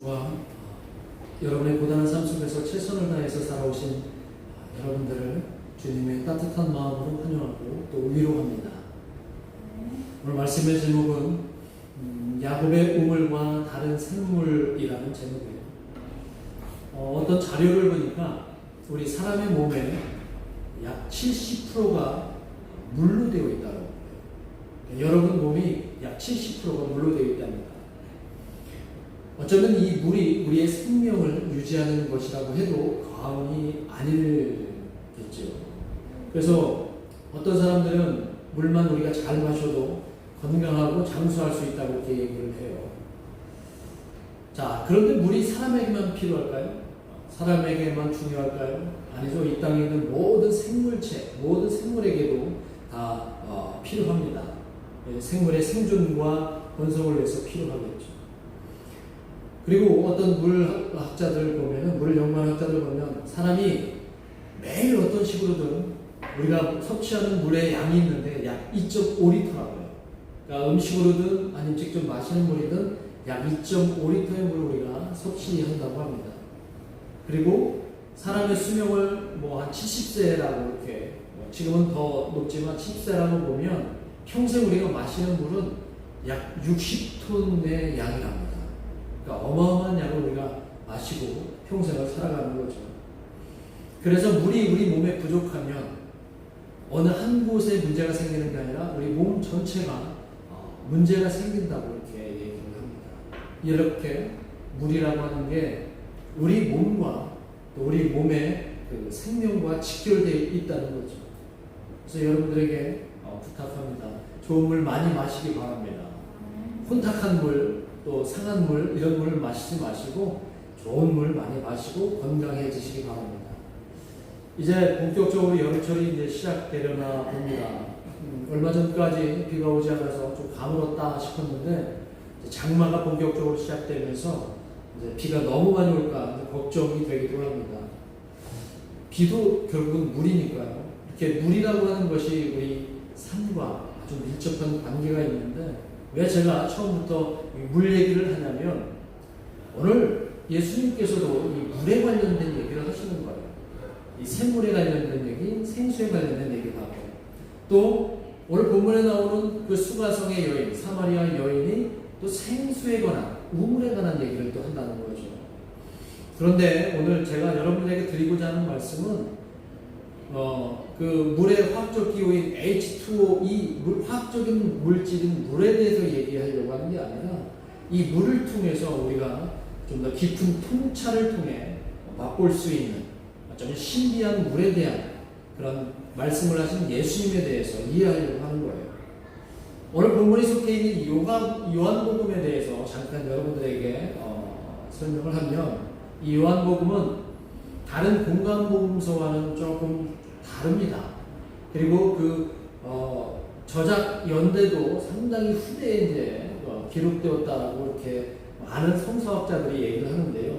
와, 여러분의 고단한 삶 속에서 최선을 다해서 살아오신 여러분들을 주님의 따뜻한 마음으로 환영하고 또 위로합니다. 오늘 말씀의 제목은 야곱의 우물과 다른 샘물이라는 제목이에요. 어떤 자료를 보니까 우리 사람의 몸에 약 70%가 물로 되어 있다고 해요. 여러분 몸이 약 70%가 물로 되어 있답니다. 어쩌면 이 물이 우리의 생명을 유지하는 것이라고 해도 과언이 아니겠죠. 그래서 어떤 사람들은 물만 우리가 잘 마셔도 건강하고 장수할 수 있다고 이렇게 얘기를 해요. 자, 그런데 물이 사람에게만 필요할까요? 사람에게만 중요할까요? 아니죠. 이 땅에 있는 모든 생물체, 모든 생물에게도 다 필요합니다. 생물의 생존과 번성을 위해서 필요하겠죠. 그리고 어떤 물학자들 보면은, 물 연구학자들 보면 사람이 매일 어떤 식으로든 우리가 섭취하는 물의 양이 있는데 약 2.5리터라고요. 그러니까 음식으로든 아니면 직접 마시는 물이든 약 2.5리터의 물을 우리가 섭취한다고 합니다. 그리고 사람의 수명을 한 70세라고 이렇게, 지금은 더 높지만 70세라고 보면 평생 우리가 마시는 물은 약 60톤의 양이랍니다. 그러니까 어마어마한 양을 우리가 마시고 평생을 살아가는 거죠. 그래서 물이 우리 몸에 부족하면 어느 한 곳에 문제가 생기는 게 아니라 우리 몸 전체가 문제가 생긴다고 이렇게 얘기를 합니다. 이렇게 물이라고 하는 게 우리 몸과 또 우리 몸의 그 생명과 직결되어 있다는 거죠. 그래서 여러분들에게 부탁합니다. 좋은 물 많이 마시기 바랍니다. 혼탁한 물, 또 상한 물, 이런 물을 마시지 마시고 좋은 물 많이 마시고 건강해지시기 바랍니다. 이제 본격적으로 여름철이 이제 시작되려나 봅니다. 얼마 전까지 비가 오지 않아서 좀 가물었다 싶었는데 장마가 본격적으로 시작되면서 이제 비가 너무 많이 올까 걱정이 되기도 합니다. 비도 결국은 물이니까요. 이렇게 물이라고 하는 것이 우리 삶과 아주 밀접한 관계가 있는데 왜 제가 처음부터 물 얘기를 하냐면 오늘 예수님께서도 이 물에 관련된 얘기를 하시는 거예요. 이 샘물에 관련된 얘기, 생수에 관련된 얘기도 하고 또 오늘 본문에 나오는 그 수가성의 여인, 사마리아 여인이 또 생수에 관한, 우물에 관한 얘기를 또 한다는 거죠. 그런데 오늘 제가 여러분에게 드리고자 하는 말씀은 그 물의 화학적 기호인 H2O, 이 화학적인 물질인 물에 대해서 얘기하려고 하는 게 아니라 이 물을 통해서 우리가 좀 더 깊은 통찰을 통해 맛볼 수 있는 좀 신비한 물에 대한 그런 말씀을 하신 예수님에 대해서 이해하려고 하는 거예요. 오늘 본문에 속해 있는 요한복음에 대해서 잠깐 여러분들에게 설명을 하면 이 요한복음은 다른 공간복음서와는 조금 다릅니다. 그리고 그 저작 연대도 상당히 후대에 이제 기록되었다라고 이렇게 많은 성서학자들이 얘기를 하는데요.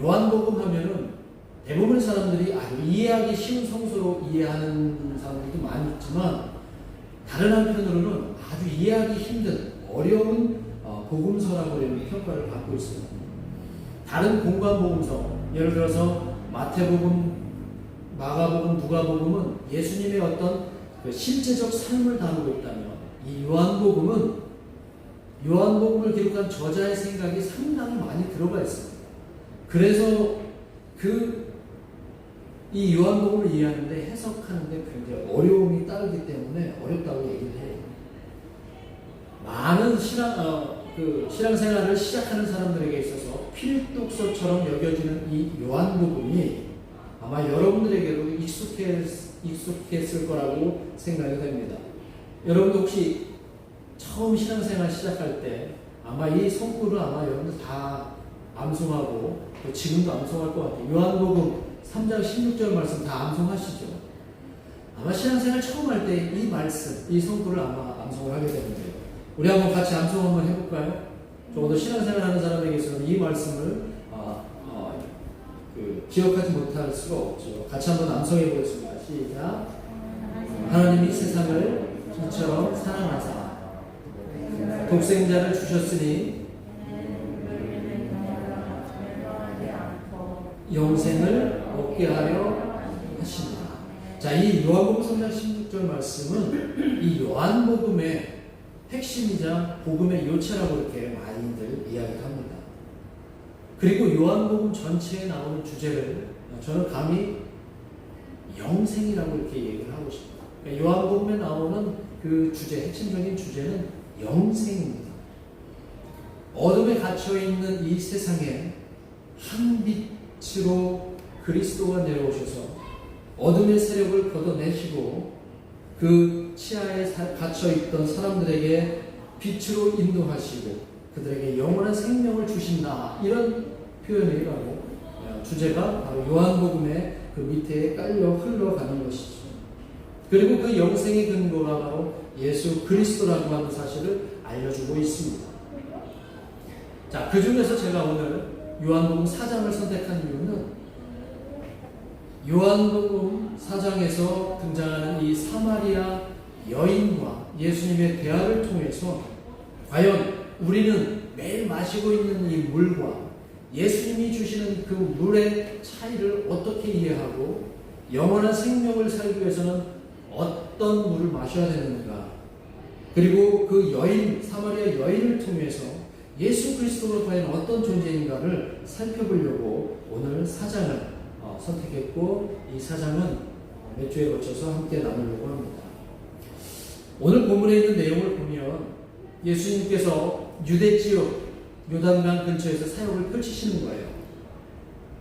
요한복음 하면은 대부분의 사람들이 아주 이해하기 쉬운 성서로 이해하는 사람들도 많이 있지만 다른 한편으로는 아주 이해하기 힘든 어려운 복음서라고 이런 평가를 받고 있습니다. 다른 공간복음서, 예를 들어서 마태복음, 마가복음, 누가복음은 예수님의 어떤 그 실제적 삶을 다루고 있다면 이 요한복음을 기록한 저자의 생각이 상당히 많이 들어가 있습니다. 그래서 이 요한복음을 이해하는데 해석하는데 굉장히 어려움이 따르기 때문에 어렵다고 얘기를 해요. 많은 신앙생활을 시작하는 사람들에게 있어서 필독서처럼 여겨지는 이 요한복음이 아마 여러분들에게도 익숙했을 거라고 생각이 됩니다. 여러분도 혹시 처음 신앙생활 시작할 때 아마 이 성구를 아마 여러분들 다 암송하고 또 지금도 암송할 것 같아요. 요한복음 3장 16절 말씀 다 암송하시죠. 아마 신앙생활 처음 할 때 이 말씀, 이 성구를 아마 암송을 하게 되는데요. 우리 한번 같이 암송 한번 해볼까요? 적어도 신앙생활 하는 사람에게 있어서는 이 말씀을 기억하지 못할 수가 없죠. 같이 한번 암송해 보겠습니다. 시작. 하나님이 세상을 이처럼 사랑하사 독생자를 주셨으니 영생을 얻게 하려 하신다. 자, 이 요한복음 3장 16절 말씀은 이 요한복음의 핵심이자 복음의 요체라고 이렇게 많이들 이야기합니다. 그리고 요한복음 전체에 나오는 주제를 저는 감히 영생이라고 이렇게 얘기를 하고 싶어요. 그러니까 요한복음에 나오는 그 주제, 핵심적인 주제는 영생입니다. 어둠에 갇혀있는 이 세상에 한 빛으로 그리스도가 내려오셔서 어둠의 세력을 걷어내시고 그 치하에 갇혀있던 사람들에게 빛으로 인도하시고 그들에게 영원한 생명을 주신다. 이런 표현이라고 주제가 바로 요한복음의 그 밑에 깔려 흘러가는 것이죠. 그리고 그 영생의 근거가 바로 예수 그리스도라고 하는 사실을 알려주고 있습니다. 자, 그 중에서 제가 오늘 요한복음 4장을 선택한 이유는 요한복음 4장에서 등장하는 이 사마리아 여인과 예수님의 대화를 통해서 과연 우리는 매일 마시고 있는 이 물과 예수님이 주시는 그 물의 차이를 어떻게 이해하고 영원한 생명을 살기 위해서는 어떤 물을 마셔야 되는가, 그리고 그 여인, 사마리아 여인을 통해서 예수 그리스도가 과연 어떤 존재인가를 살펴보려고 오늘 4장을 선택했고, 이 4장은 몇 주에 거쳐서 함께 나누려고 합니다. 오늘 본문에 있는 내용을 보면 예수님께서 유대 지역 요단강 근처에서 사역을 펼치시는 거예요.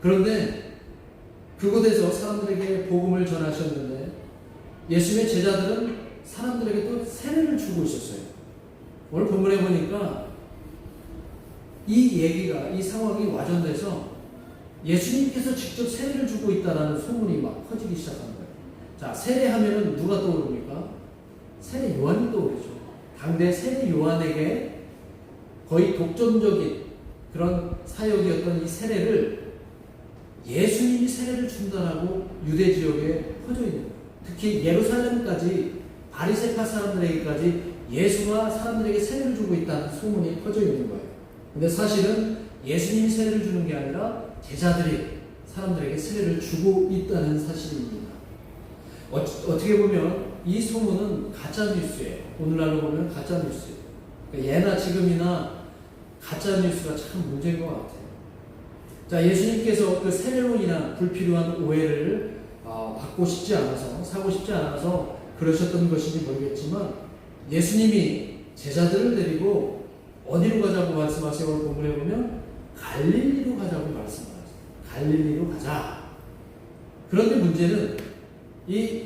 그런데 그곳에서 사람들에게 복음을 전하셨는데 예수님의 제자들은 사람들에게 또 세례를 주고 있었어요. 오늘 본문에 보니까 이 얘기가, 이 상황이 와전돼서 예수님께서 직접 세례를 주고 있다는 소문이 막 퍼지기 시작한 거예요. 자, 세례하면은 누가 떠오릅니까? 세례 요한이 떠오르죠. 당대 세례 요한에게 거의 독점적인 그런 사역이었던 이 세례를 예수님이 세례를 준다라고 유대 지역에 퍼져 있는 거예요. 특히 예루살렘까지, 바리새파 사람들에게까지 예수가 사람들에게 세례를 주고 있다는 소문이 퍼져 있는 거예요. 근데 사실은 예수님이 세례를 주는 게 아니라 제자들이 사람들에게 세례를 주고 있다는 사실입니다. 어떻게 보면 이 소문은 가짜뉴스예요. 오늘날로 보면 가짜뉴스예요. 그러니까 예나 지금이나 가짜뉴스가 참 문제인 것 같아요. 자, 예수님께서 그 세례로 인한 불필요한 오해를 받고 싶지 않아서, 사고 싶지 않아서 그러셨던 것인지 모르겠지만 예수님이 제자들을 데리고 어디로 가자고 말씀하세요? 오늘 본문에 보면 갈릴리로 가자고 말씀하세요. 갈릴리로 가자. 그런데 문제는 이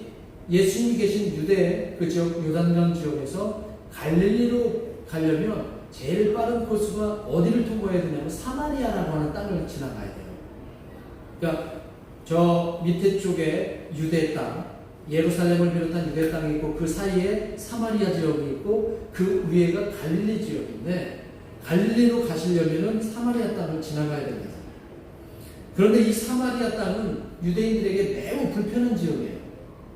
예수님이 계신 유대 그 지역, 요단강 지역에서 갈릴리로 가려면 제일 빠른 코스가 어디를 통과해야 되냐면 사마리아라고 하는 땅을 지나가야 돼요. 그러니까 저 밑에 쪽에 유대 땅, 예루살렘을 비롯한 유대 땅이 있고 그 사이에 사마리아 지역이 있고 그 위에가 갈릴리 지역인데 갈릴리로 가시려면 사마리아 땅을 지나가야 됩니다. 그런데 이 사마리아 땅은 유대인들에게 매우 불편한 지역이에요.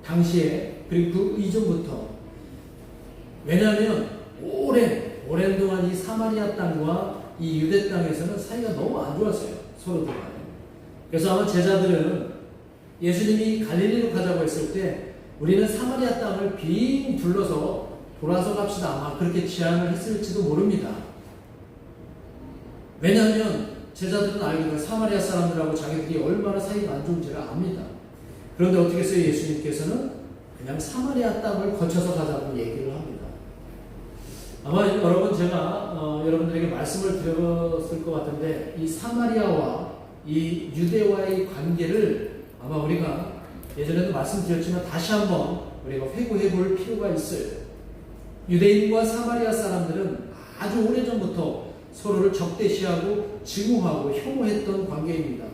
당시에, 그리고 그 이전부터. 왜냐하면 오랜 동안 이 사마리아 땅과 이 유대 땅에서는 사이가 너무 안 좋았어요. 서로 간에. 그래서 아마 제자들은 예수님이 갈릴리로 가자고 했을 때 우리는 사마리아 땅을 빙 둘러서 돌아서 갑시다. 아마 그렇게 제안을 했을지도 모릅니다. 왜냐하면 제자들은 알기로 사마리아 사람들하고 자기들이 얼마나 사이가 안 좋은지를 압니다. 그런데 어떻게 했어요? 예수님께서는 그냥 사마리아 땅을 거쳐서 가자고 얘기를 합니다. 아마 여러분 제가 여러분들에게 말씀을 드렸을 것 같은데 이 사마리아와 이 유대와의 관계를 아마 우리가 예전에도 말씀드렸지만 다시 한번 우리가 회고해 볼 필요가 있어요. 유대인과 사마리아 사람들은 아주 오래전부터 서로를 적대시하고 증오하고 혐오했던 관계입니다.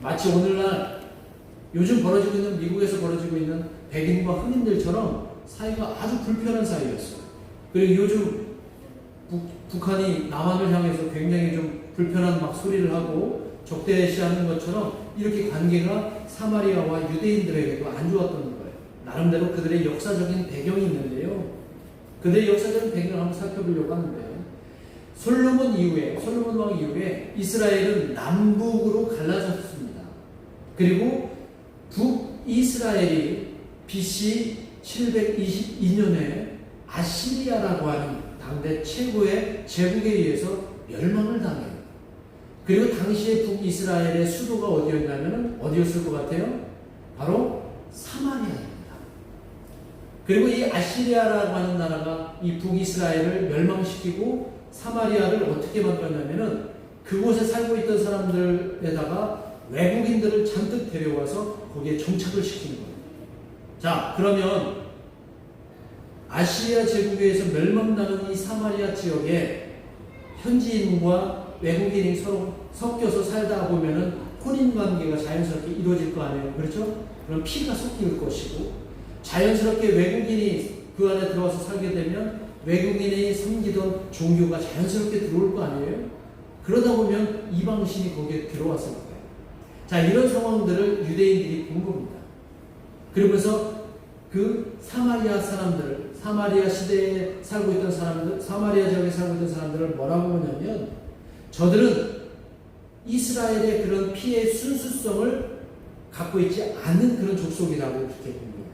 마치 오늘날 요즘 벌어지고 있는 미국에서 벌어지고 있는 백인과 흑인들처럼 사이가 아주 불편한 사이였어요. 그리고 요즘 북한이 남한을 향해서 굉장히 좀 불편한 막 소리를 하고 적대시하는 것처럼 이렇게 관계가 사마리아와 유대인들에게도 안 좋았던 거예요. 나름대로 그들의 역사적인 배경이 있는데요. 그들의 역사적인 배경을 한번 살펴보려고 하는데요. 솔로몬 왕 이후에 이스라엘은 남북으로 갈라졌습니다. 그리고 북이스라엘이 BC 722년에 아시리아라고 하는 당대 최고의 제국에 의해서 멸망을 당해요. 그리고 당시에 북이스라엘의 수도가 어디였을 것 같아요? 바로 사마리아입니다. 그리고 이 아시리아라고 하는 나라가 이 북이스라엘을 멸망시키고 사마리아를 어떻게 만들었냐면은 그곳에 살고 있던 사람들에다가 외국인들을 잔뜩 데려와서 거기에 정착을 시키는 거예요. 자, 그러면 아시리아 제국에 의해서 멸망당한 이 사마리아 지역에 현지인과 외국인이 서로 섞여서 살다 보면은 혼인 관계가 자연스럽게 이루어질 거 아니에요. 그렇죠? 그럼 피가 섞일 것이고, 자연스럽게 외국인이 그 안에 들어와서 살게 되면 외국인이 섬기던 종교가 자연스럽게 들어올 거 아니에요? 그러다 보면 이방신이 거기에 들어왔을 거예요. 자, 이런 상황들을 유대인들이 본 겁니다. 그러면서 그 사마리아 사람들을, 사마리아 시대에 살고 있던 사람들, 사마리아 지역에 살고 있던 사람들을 뭐라고 하냐면, 저들은 이스라엘의 그런 피의 순수성을 갖고 있지 않은 그런 족속이라고 그렇게 봅니다.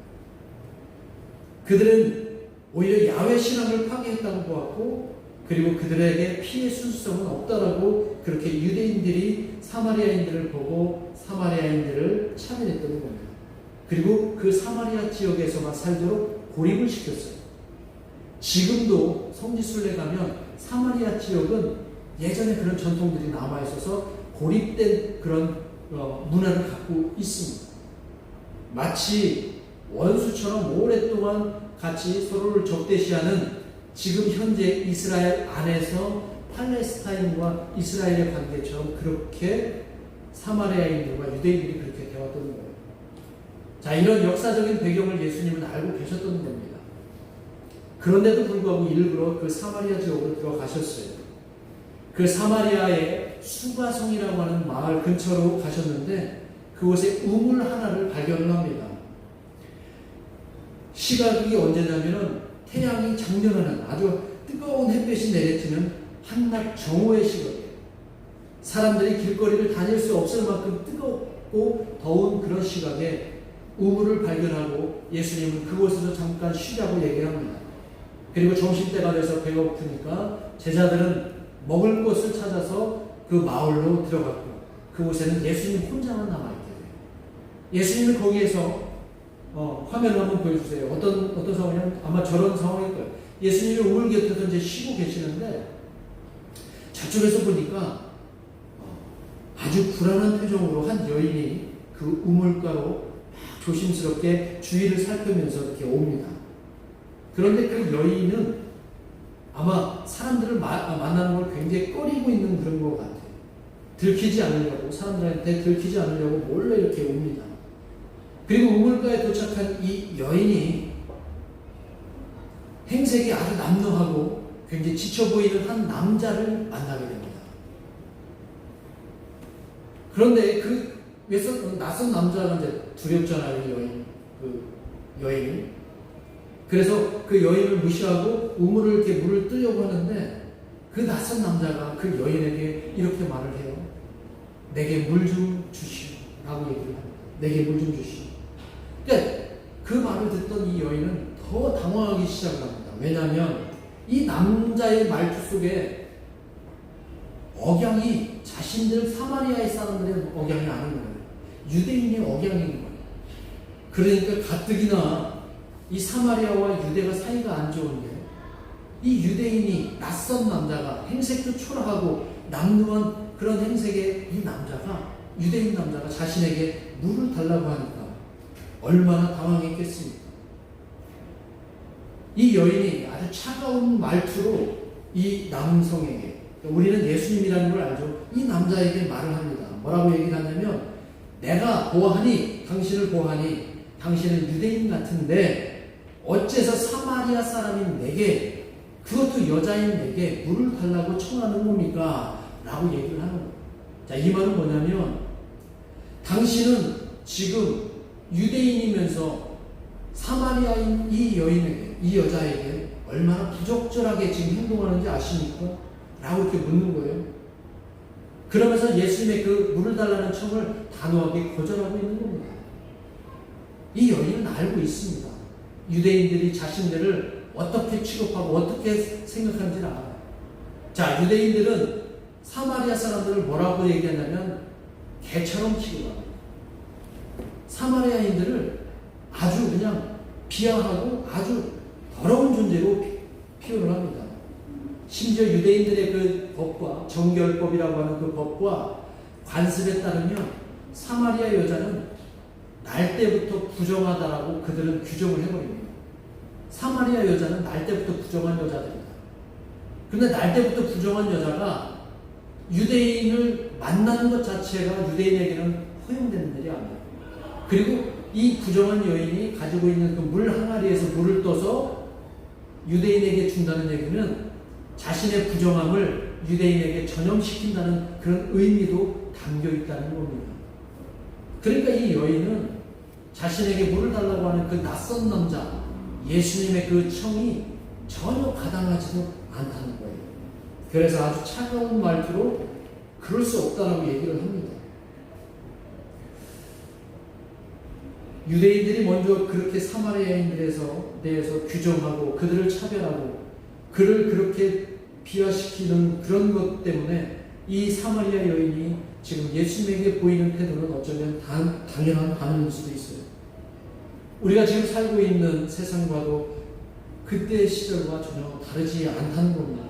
그들은 오히려 야훼 신앙을 파괴했다고 보았고, 그리고 그들에게 피의 순수성은 없다라고 그렇게 유대인들이 사마리아인들을 보고 사마리아인들을 차별했던 겁니다. 그리고 그 사마리아 지역에서만 살도록 고립을 시켰어요. 지금도 성지순례 가면 사마리아 지역은 예전에 그런 전통들이 남아있어서 고립된 그런 문화를 갖고 있습니다. 마치 원수처럼 오랫동안 같이 서로를 적대시하는 지금 현재 이스라엘 안에서 팔레스타인과 이스라엘의 관계처럼 그렇게 사마리아인들과 유대인들이 그렇게 되었던 거예요. 자, 이런 역사적인 배경을 예수님은 알고 계셨던 겁니다. 그런데도 불구하고 일부러 그 사마리아 지역으로 들어가셨어요. 그 사마리아의 수가성이라고 하는 마을 근처로 가셨는데 그곳에 우물 하나를 발견을 합니다. 시각이 언제냐면은 태양이 장렬하는 아주 뜨거운 햇볕이 내리쬐는 한낮 정오의 시각이에요. 사람들이 길거리를 다닐 수 없을 만큼 뜨겁고 더운 그런 시각에 우물을 발견하고 예수님은 그곳에서 잠깐 쉬자고 얘기를 합니다. 그리고 점심때가 돼서 배가 고프니까 제자들은 먹을 것을 찾아서 그 마을로 들어갔고 그곳에는 예수님 혼자만 남아있게 돼요. 예수님은 거기에서 화면을 한번 보여주세요. 어떤 상황이냐면 아마 저런 상황일 거예요. 예수님이 우물 곁에서 이제 쉬고 계시는데 저쪽에서 보니까 아주 불안한 표정으로 한 여인이 그 우물가로 조심스럽게 주위를 살피면서 이렇게 옵니다. 그런데 그 여인은 아마 사람들을 만나는 걸 굉장히 꺼리고 있는 그런 것 같아요. 들키지 않으려고, 사람들한테 들키지 않으려고 몰래 이렇게 옵니다. 그리고 우물가에 도착한 이 여인이 행색이 아주 남루하고 굉장히 지쳐 보이는 한 남자를 만나게 됩니다. 그런데 그 낯선 남자가 이제 두렵잖아요, 여인이. 그래서 그 여인을 무시하고 우물을 이렇게 물을 뜨려고 하는데 그 낯선 남자가 그 여인에게 이렇게 말을 해요. 내게 물 좀 주시오. 라고 얘기를 합니다. 내게 물 좀 주시오. 그러니까 그 말을 듣던 이 여인은 더 당황하기 시작합니다. 왜냐하면 이 남자의 말투 속에 억양이 자신들 사마리아의 사람들의 억양이 아닌 거예요. 유대인의 억양인 거예요. 그러니까 가뜩이나 이 사마리아와 유대가 사이가 안 좋은데 이 유대인이 낯선 남자가 행색도 초라하고 남루한 그런 행색의 이 남자가 유대인 남자가 자신에게 물을 달라고 하니까 얼마나 당황했겠습니까? 이 여인이 아주 차가운 말투로 이 남성에게 우리는 예수님이라는 걸 알죠. 이 남자에게 말을 합니다. 뭐라고 얘기를 하냐면 내가 보아하니 당신을 보아하니 당신은 유대인 같은데 어째서 사마리아 사람인 내게 그것도 여자인 내게 물을 달라고 청하는 겁니까? 라고 얘기를 하는 거예요. 자, 이 말은 뭐냐면 당신은 지금 유대인이면서 사마리아인 이 여인에게, 이 여자에게 얼마나 부적절하게 지금 행동하는지 아십니까? 라고 이렇게 묻는 거예요. 그러면서 예수님의 그 물을 달라는 청을 단호하게 거절하고 있는 겁니다. 이 여인은 알고 있습니다. 유대인들이 자신들을 어떻게 취급하고 어떻게 생각하는지를 알아요. 자, 유대인들은 사마리아 사람들을 뭐라고 얘기하냐면 개처럼 취급합니다. 사마리아인들을 아주 그냥 비하하고 아주 더러운 존재로 표현을 합니다. 심지어 유대인들의 그 법과 정결법이라고 하는 그 법과 관습에 따르면 사마리아 여자는 날 때부터 부정하다라고 그들은 규정을 해버립니다. 사마리아 여자는 날 때부터 부정한 여자들이다. 그런데 날 때부터 부정한 여자가 유대인을 만나는 것 자체가 유대인에게는 허용되는 일이 아니에요. 그리고 이 부정한 여인이 가지고 있는 그 물 항아리에서 물을 떠서 유대인에게 준다는 얘기는 자신의 부정함을 유대인에게 전염시킨다는 그런 의미도 담겨 있다는 겁니다. 그러니까 이 여인은 자신에게 물을 달라고 하는 그 낯선 남자 예수님의 그 청이 전혀 가당하지도 않다는 거예요. 그래서 아주 차가운 말투로 그럴 수 없다라고 얘기를 합니다. 유대인들이 먼저 그렇게 사마리아인들에 대해서 규정하고 그들을 차별하고 그를 그렇게 비하시키는 그런 것 때문에 이 사마리아 여인이 지금 예수님에게 보이는 태도는 어쩌면 당연한 반응일 수도 있어요. 우리가 지금 살고 있는 세상과도 그때의 시절과 전혀 다르지 않다는 겁니다.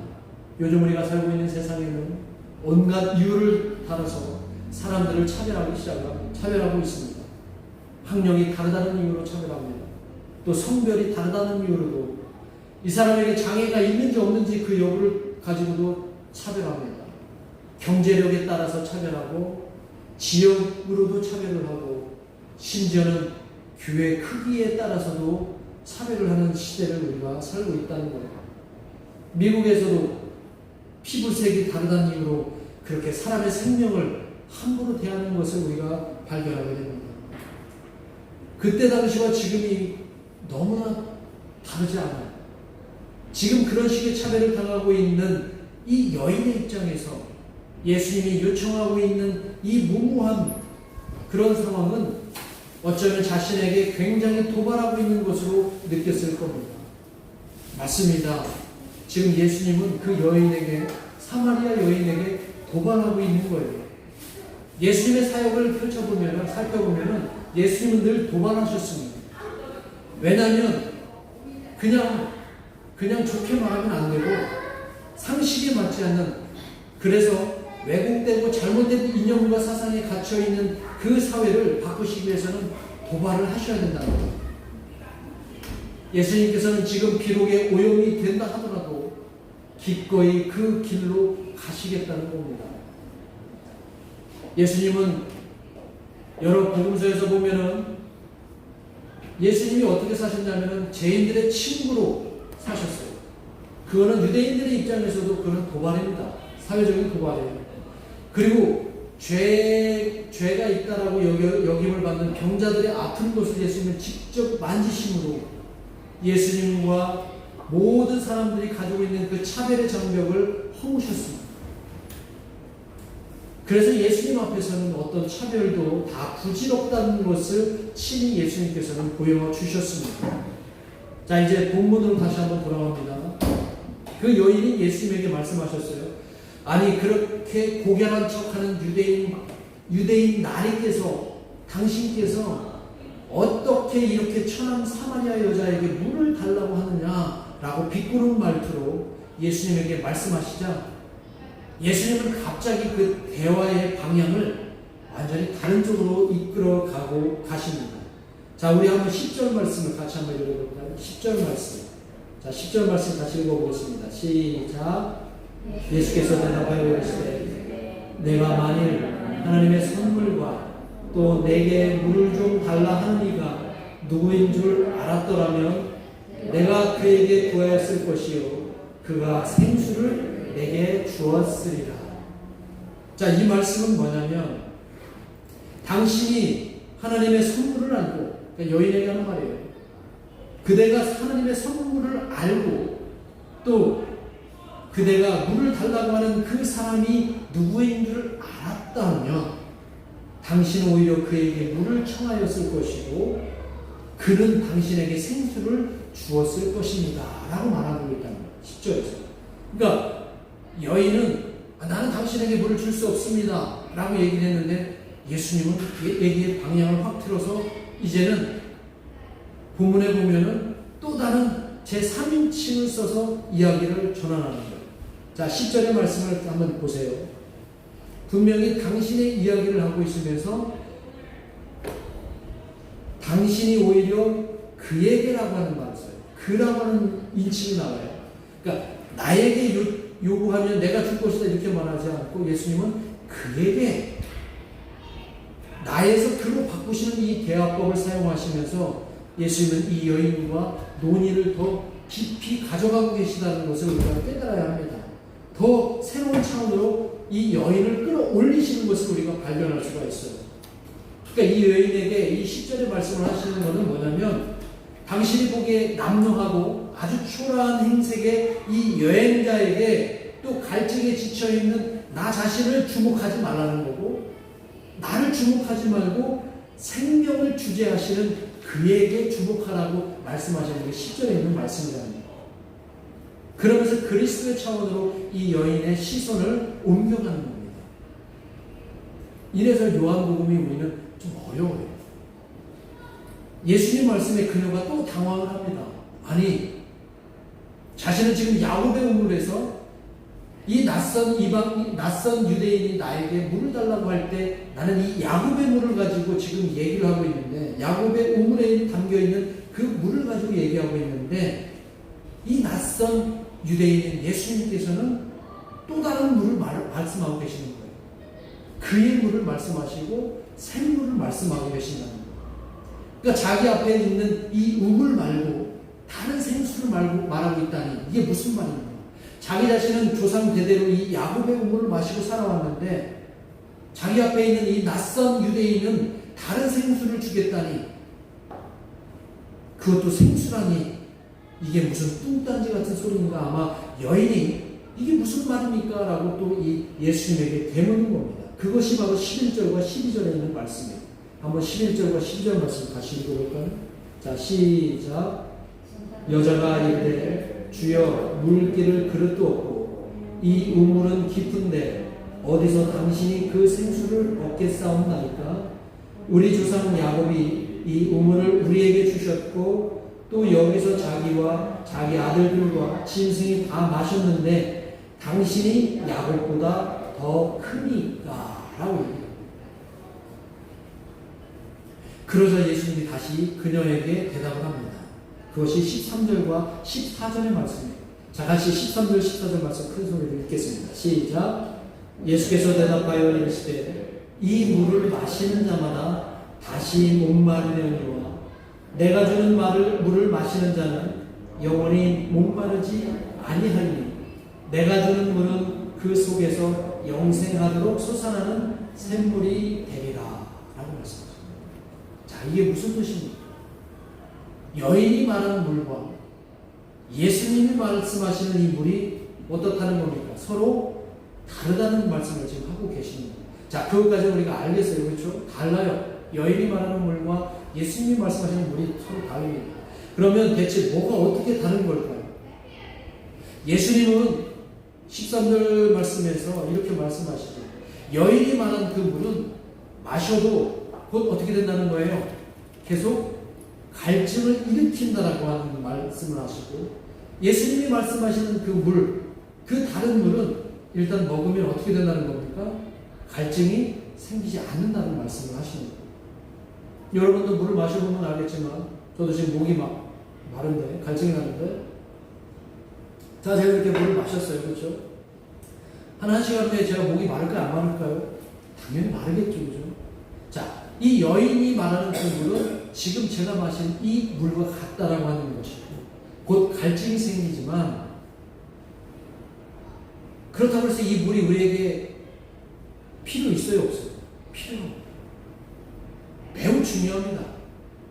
요즘 우리가 살고 있는 세상에는 온갖 이유를 따라서 사람들을 차별하고 있습니다. 학력이 다르다는 이유로 차별합니다. 또 성별이 다르다는 이유로도 이 사람에게 장애가 있는지 없는지 그 여부를 가지고도 차별합니다. 경제력에 따라서 차별하고 지역으로도 차별을 하고 심지어는 교회 크기에 따라서도 차별을 하는 시대를 우리가 살고 있다는 거예요. 미국에서도 피부색이 다르다는 이유로 그렇게 사람의 생명을 함부로 대하는 것을 우리가 발견하게 됩니다. 그때 당시와 지금이 너무나 다르지 않아요. 지금 그런 식의 차별을 당하고 있는 이 여인의 입장에서 예수님이 요청하고 있는 이 무모한 그런 상황은 어쩌면 자신에게 굉장히 도발하고 있는 것으로 느꼈을 겁니다. 맞습니다. 지금 예수님은 그 여인에게, 사마리아 여인에게 도발하고 있는 거예요. 예수님의 사역을 살펴보면 예수님은 늘 도발하셨습니다. 왜냐하면 그냥 좋게 말하면 안 되고 상식에 맞지 않는, 그래서 왜곡되고 잘못된 이념과 사상에 갇혀있는 그 사회를 바꾸시기 위해서는 도발을 하셔야 된다는 거예요. 예수님께서는 지금 비록의 오염이 된다 하더라도 기꺼이 그 길로 가시겠다는 겁니다. 예수님은 여러 복음서에서 보면은 예수님이 어떻게 사셨냐면은 죄인들의 친구로 사셨어요. 그거는 유대인들의 입장에서도 그런 도발입니다. 사회적인 도발이에요. 그리고 죄가 있다라고 여김을 받는 병자들의 아픈 곳을 예수님은 직접 만지심으로 예수님과 모든 사람들이 가지고 있는 그 차별의 장벽을 허무셨습니다. 그래서 예수님 앞에서는 어떤 차별도 다 부질없다는 것을 친히 예수님께서는 보여주셨습니다. 자, 이제 본문으로 다시 한번 돌아갑니다. 그 여인이 예수님에게 말씀하셨어요. 아니, 그렇게 고결한 척하는 유대인 나리께서, 당신께서 어떻게 이렇게 천한 사마리아 여자에게 물을 달라고 하느냐라고 비꼬는 말투로 예수님에게 말씀하시자 예수님은 갑자기 그 대화의 방향을 완전히 다른 쪽으로 이끌어 가고 가십니다. 자, 우리 한번 10절 말씀을 같이 한번 읽어볼까요? 10절 말씀. 자, 10절 말씀 다시 읽어보겠습니다. 시작. 예수께서 대답하여 이르시되 내가 만일 하나님의 선물과 또 내게 물을 좀 달라 하는 이가 누구인 줄 알았더라면 내가 그에게 구하였을 것이요 그가 생수를 내게 주었으리라. 자, 이 말씀은 뭐냐면 당신이 하나님의 선물을 알고, 그러니까 여인에게 하는 말이에요. 그대가 하나님의 선물을 알고 또 그대가 물을 달라고 하는 그 사람이 누구인 줄 알았다면 당신은 오히려 그에게 물을 청하였을 것이고 그는 당신에게 생수를 주었을 것입니다 라고 말하고 있다는 거예요. 10절에서. 그러니까 여인은 나는 당신에게 물을 줄 수 없습니다 라고 얘기를 했는데 예수님은 얘기의 방향을 확 틀어서 이제는 본문에 보면은 또 다른 제3인칭을 써서 이야기를 전환하는 거예요. 자, 10절의 말씀을 한번 보세요. 분명히 당신의 이야기를 하고 있으면서 당신이 오히려 그에게라고 하는 말을 써요. 그라고 하는 인칭이 나와요. 그러니까 나에게 요구하면 내가 줄 것이다 이렇게 말하지 않고 예수님은 그에게 나에서 그로 바꾸시는 이 대화법을 사용하시면서 예수님은 이 여인과 논의를 더 깊이 가져가고 계시다는 것을 우리가 깨달아야 합니다. 더 새로운 차원으로 이 여인을 끌어올리시는 것을 우리가 발견할 수가 있어요. 그러니까 이 여인에게 이 10절의 말씀을 하시는 것은 뭐냐면 당신이 보기에 남루하고 아주 초라한 행색의 이 여행자에게 또 갈증에 지쳐있는 나 자신을 주목하지 말라는 거고 나를 주목하지 말고 생명을 주재하시는 그에게 주목하라고 말씀하시는 게 10절에 있는 말씀이라는 거예요. 그러면서 그리스도의 차원으로 이 여인의 시선을 옮겨가는 겁니다. 이래서 요한복음이 우리는 좀 어려워요. 예수님 말씀에 그녀가 또 당황을 합니다. 아니, 자신은 지금 야곱의 우물에서 이 낯선 유대인이 나에게 물을 달라고 할 때 나는 이 야곱의 물을 가지고 지금 얘기를 하고 있는데 야곱의 우물에 담겨있는 그 물을 가지고 얘기하고 있는데 이 낯선 유대인인 예수님께서는 또 다른 물을 말씀하고 계시는 거예요. 그의 물을 말씀하시고 생물을 말씀하고 계신다는 거예요. 그러니까 자기 앞에 있는 이 우물 말고 다른 생수를 말하고 있다니 이게 무슨 말입니까? 자기 자신은 조상 대대로 이 야곱의 우물을 마시고 살아왔는데 자기 앞에 있는 이 낯선 유대인은 다른 생수를 주겠다니 그것도 생수라니 이게 무슨 뚱딴지 같은 소리인가 아마 여인이 이게 무슨 말입니까? 라고 또 이 예수님에게 되묻는 겁니다. 그것이 바로 11절과 12절에 있는 말씀이에요. 한번 11절과 12절 말씀 다시 읽어볼까요? 자, 시작. 여자가 이르되 주여 물기를 그릇도 없고 이 우물은 깊은데 어디서 당신이 그 생수를 얻겠사옵나이까? 우리 조상 야곱이 이 우물을 우리에게 주셨고 또 여기서 자기와 자기 아들들과 짐승이 다 마셨는데 당신이 야곱보다 더 크니까 라고 얘기합니다. 그러자 예수님이 다시 그녀에게 대답을 합니다. 그것이 13절과 14절의 말씀입니다. 자, 같이 13절, 14절 말씀 큰 소리로 읽겠습니다. 시작. 예수께서 대답하여 이르시되 이 물을 마시는 자마다 다시 목마르려니와 내가 주는 물을 마시는 자는 영원히 목마르지 아니하리니 내가 주는 물은 그 속에서 영생하도록 솟아나는 샘물이 되리라 라고 말씀하십니다. 자, 이게 무슨 뜻입니까? 여인이 말하는 물과 예수님이 말씀하시는 이 물이 어떻다는 겁니까? 서로 다르다는 말씀을 지금 하고 계시는 거예요. 자, 그것까지 우리가 알겠어요. 그렇죠? 달라요. 여인이 말하는 물과 예수님이 말씀하시는 물이 서로 다릅니다. 그러면 대체 뭐가 어떻게 다른 걸까요? 예수님은 13절 말씀에서 이렇게 말씀하시죠. 여인이 말하는 그 물은 마셔도 곧 어떻게 된다는 거예요? 계속 갈증을 일으킨다라고 하는 말씀을 하시고 예수님이 말씀하시는 그 물, 그 다른 물은 일단 먹으면 어떻게 된다는 겁니까? 갈증이 생기지 않는다는 말씀을 하시는 거예요. 여러분도 물을 마셔보면 알겠지만 저도 지금 목이 막 마른데 갈증이 나는데 자, 제가 이렇게 물을 마셨어요. 그렇죠? 한 1시간 후에 제가 목이 마를까요? 안 마를까요? 당연히 마르겠죠. 그죠? 자, 이 여인이 말하는 그 물은 지금 제가 마신 이 물과 같다라고 하는 것이고 곧 갈증이 생기지만 그렇다고 해서 이 물이 우리에게 필요 있어요? 없어요? 필요합니다. 매우 중요합니다.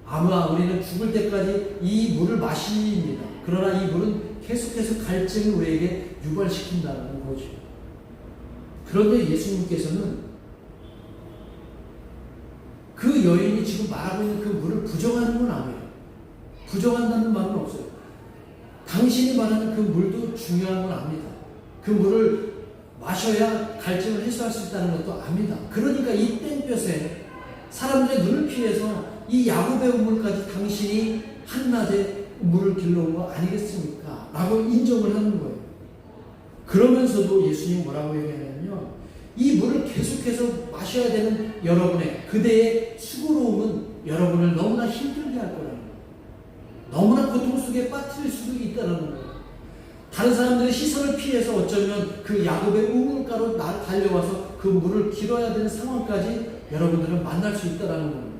아마 우리는 죽을 때까지 이 물을 마십니다. 그러나 이 물은 계속해서 갈증을 우리에게 유발시킨다는 거죠. 그런데 예수님께서는 그 여인이 지금 말하고 있는 그 물을 부정하는 건 아니에요. 부정한다는 말은 없어요. 당신이 말하는 그 물도 중요한 건 압니다. 그 물을 마셔야 갈증을 해소할 수 있다는 것도 압니다. 그러니까 이 땡볕에 사람들의 눈을 피해서 이 야곱의 우물까지 당신이 한낮에 물을 길러온 거 아니겠습니까? 라고 인정을 하는 거예요. 그러면서도 예수님이 뭐라고 얘기하냐면요, 이 물을 계속해서 마셔야 되는 여러분의 그대의 수고로움은 여러분을 너무나 힘들게 할 거라는 거예요. 너무나 고통 속에 빠뜨릴 수도 있다는 거예요. 다른 사람들의 시선을 피해서 어쩌면 그 야곱의 우물가로 달려와서 그 물을 길어야 되는 상황까지 여러분들은 만날 수 있다는 거예요.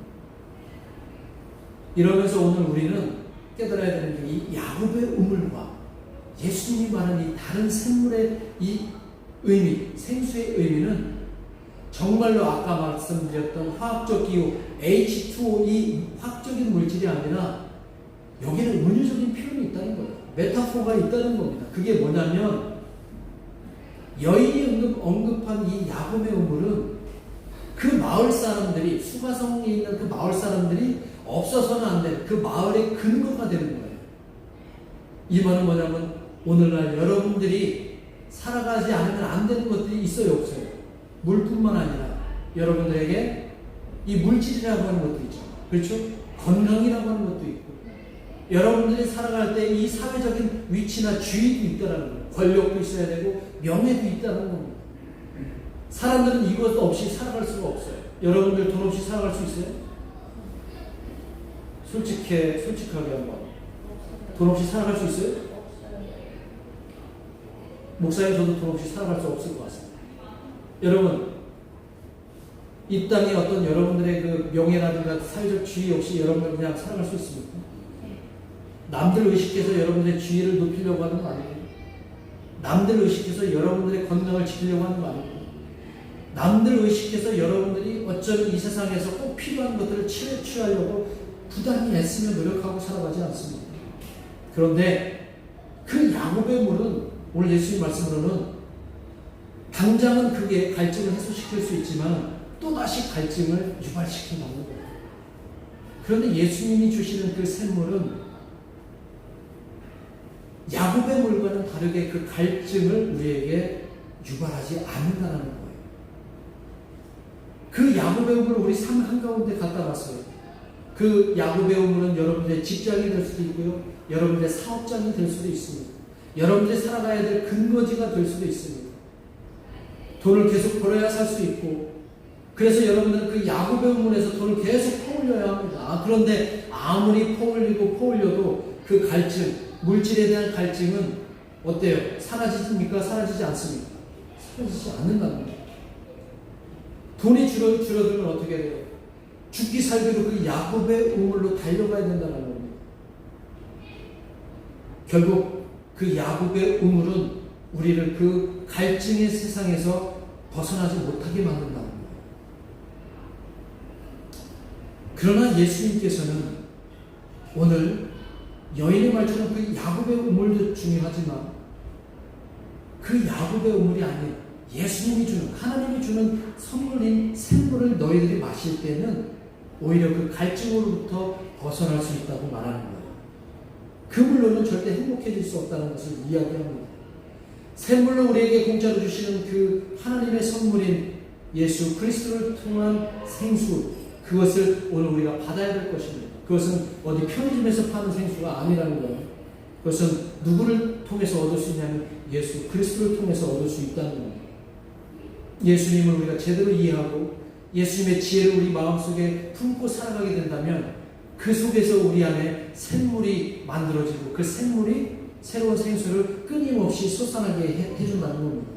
이러면서 오늘 우리는 깨달아야 되는 게 이 야곱의 우물과 예수님이 말하는 이 다른 샘물의 이 의미, 생수의 의미는 정말로 아까 말씀드렸던 화학적 기호 H2O 이 화학적인 물질이 아니라 여기는 은유적인 표현이 있다는 거예요. 메타포가 있다는 겁니다. 그게 뭐냐면 여인이 언급한 이 야곱의 우물은 그 마을 사람들이 수가성에 있는 그 마을 사람들이 없어서는 안 되는 그 마을의 근거가 되는 거예요. 이 말은 뭐냐면 오늘날 여러분들이 살아가지 않으면 안 되는 것들이 있어요, 없어요? 물뿐만 아니라 여러분들에게 이 물질이라고 하는 것도 있죠. 그렇죠? 건강이라고 하는 것도 있고 여러분들이 살아갈 때 이 사회적인 위치나 주의도 있다는 거예요. 권력도 있어야 되고 명예도 있다는 겁니다. 사람들은 이것 없이 살아갈 수가 없어요. 여러분들 돈 없이 살아갈 수 있어요? 솔직하게 한번. 돈 없이 살아갈 수 있어요? 목사님, 저도 돈 없이 살아갈 수 없을 것 같습니다. 여러분, 이 땅에 어떤 여러분들의 그 명예라든가 사회적 지위 없이 여러분들 그냥 살아갈 수 있습니까? 남들 의식해서 여러분들의 지위를 높이려고 하는 거 아니에요? 남들 의식해서 여러분들의 건강을 지키려고 하는 거 아니에요? 남들 의식해서 여러분들이 어쩌면 이 세상에서 꼭 필요한 것들을 취하려고 부단히 애쓰며 노력하고 살아가지 않습니다. 그런데 그 야곱의 물은 오늘 예수님 말씀으로는 당장은 그게 갈증을 해소시킬 수 있지만 또다시 갈증을 유발시킨다는 거예요. 그런데 예수님이 주시는 그 샘물은 야곱의 물과는 다르게 그 갈증을 우리에게 유발하지 않는다는 거예요. 그 야곱의 우물을 우리 삶 한가운데 갖다 놨어요. 그 야곱의 우물은 여러분들의 직장이 될 수도 있고요. 여러분들의 사업장이 될 수도 있습니다. 여러분들이 살아가야 될 근거지가 될 수도 있습니다. 돈을 계속 벌어야 살 수 있고 그래서 여러분들은 그 야곱의 우물에서 돈을 계속 퍼올려야 합니다. 그런데 아무리 퍼올려도 그 갈증, 물질에 대한 갈증은 어때요? 사라집니까? 사라지지 않습니까? 사라지지 않는다는 거예요. 돈이 줄어들면 어떻게 돼요? 죽기 살기로 그 야곱의 우물로 달려가야 된다는 겁니다. 결국 그 야곱의 우물은 우리를 그 갈증의 세상에서 벗어나지 못하게 만든다는 거예요. 그러나 예수님께서는 오늘 여인의 말처럼 그 야곱의 우물도 중요하지만 그 야곱의 우물이 아닌 예수님이 주는, 하나님이 주는 선물인 샘물을 너희들이 마실 때는 오히려 그 갈증으로부터 벗어날 수 있다고 말하는 거예요. 그 물로는 절대 행복해질 수 없다는 것을 이야기합니다. 샘물로 우리에게 공짜로 주시는 그 하나님의 선물인 예수 그리스도를 통한 생수, 그것을 오늘 우리가 받아야 될 것입니다. 그것은 어디 편의점에서 파는 생수가 아니라는 거예요. 그것은 누구를 통해서 얻을 수 있냐면 예수 그리스도를 통해서 얻을 수 있다는 겁니다. 예수님을 우리가 제대로 이해하고 예수님의 지혜를 우리 마음속에 품고 살아가게 된다면 그 속에서 우리 안에 샘물이 만들어지고 그 샘물이 새로운 생수를 끊임없이 솟아나게 해준다는 겁니다.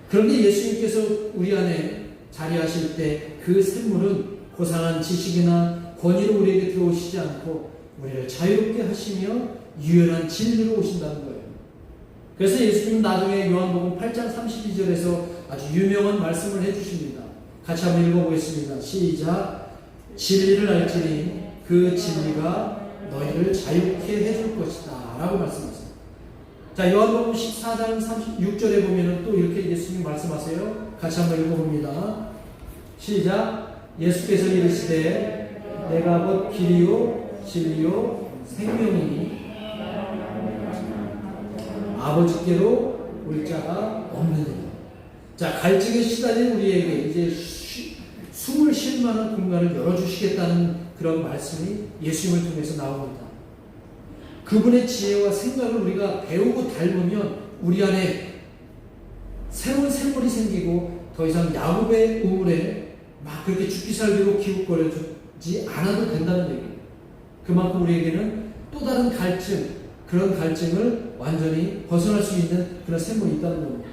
그런데 예수님께서 우리 안에 자리하실 때 그 샘물은 고상한 지식이나 권위로 우리에게 들어오시지 않고 우리를 자유롭게 하시며 유연한 진리로 오신다는 거예요. 그래서 예수님은 나중에 요한복음 8장 32절에서 아주 유명한 말씀을 해주십니다. 같이 한번 읽어보겠습니다. 시작. 진리를 알지니 그 진리가 너희를 자유케 해줄 것이다 라고 말씀하세요. 자, 요한복음 14장 36절에 보면 또 이렇게 예수님 말씀하세요. 같이 한번 읽어봅니다. 시작. 예수께서 이르시되 내가 곧 길이요 진리요 생명이니 아버지께로 올 자가 없느니라. 자, 갈증에 시달린 우리에게 이제 숨을 쉴 만한 공간을 열어주시겠다는 그런 말씀이 예수님을 통해서 나옵니다. 그분의 지혜와 생각을 우리가 배우고 닮으면 우리 안에 새로운 생물이 생기고 더 이상 야곱의 우물에 막 그렇게 죽기 살기로 기웃거려주지 않아도 된다는 얘기예요. 그만큼 우리에게는 또 다른 갈증, 그런 갈증을 완전히 벗어날 수 있는 그런 샘물이 있다는 겁니다.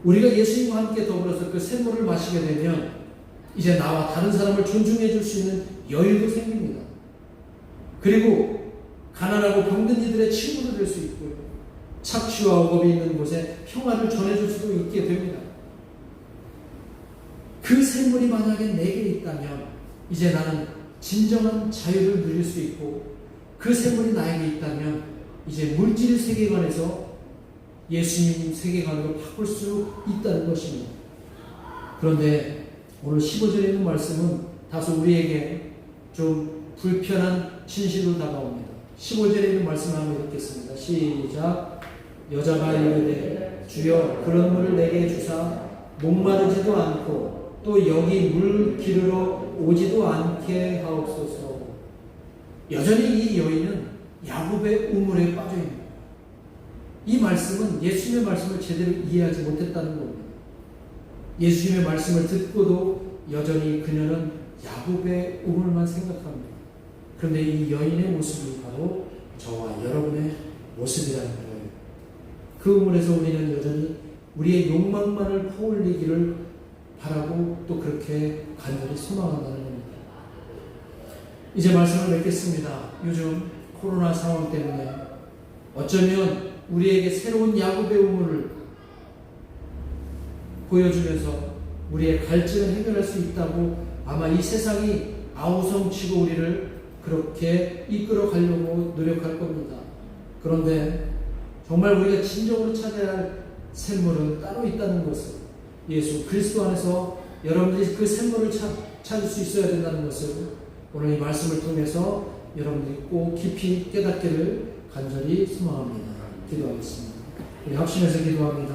우리가 예수님과 함께 더불어서 그 샘물을 마시게 되면 이제 나와 다른 사람을 존중해 줄 수 있는 여유도 생깁니다. 그리고 가난하고 병든 이들의 친구도 될 수 있고요. 착취와 억압이 있는 곳에 평화를 전해줄 수도 있게 됩니다. 그 샘물이 만약에 내게 있다면 이제 나는 진정한 자유를 누릴 수 있고, 그 샘물이 나에게 있다면 이제 물질 세계관에서 예수님 세계관으로 바꿀 수 있다는 것입니다. 그런데 오늘 15절에 있는 말씀은 다소 우리에게 좀 불편한 진실로 다가옵니다. 15절에 있는 말씀을 한번 읽겠습니다. 시작. 여자가 이르되 주여 그런 물을 내게 주사 목마르지도 않고 또 여기 물 기르러 오지도 않게 하옵소서. 여전히 이 여인은 야곱의 우물에 빠져 있습니다. 이 말씀은 예수님의 말씀을 제대로 이해하지 못했다는 겁니다. 예수님의 말씀을 듣고도 여전히 그녀는 야곱의 우물만 생각합니다. 그런데 이 여인의 모습이 바로 저와 여러분의 모습이라는 거예요. 그 우물에서 우리는 여전히 우리의 욕망만을 퍼올리기를 바라고 또 그렇게 간절히 소망한다는 겁니다. 이제 말씀을 맺겠습니다. 요즘 코로나 상황 때문에 어쩌면 우리에게 새로운 야곱의 우물을 보여주면서 우리의 갈증을 해결할 수 있다고 아마 이 세상이 아우성치고 우리를 그렇게 이끌어 가려고 노력할 겁니다. 그런데 정말 우리가 진정으로 찾아야 할 샘물은 따로 있다는 것을, 예수 그리스도 안에서 여러분들이 그 샘물을 찾을 수 있어야 된다는 것을 오늘 이 말씀을 통해서 여러분들이 꼭 깊이 깨닫기를 간절히 소망합니다. 기도하겠습니다. 우리 합심해서 기도합니다.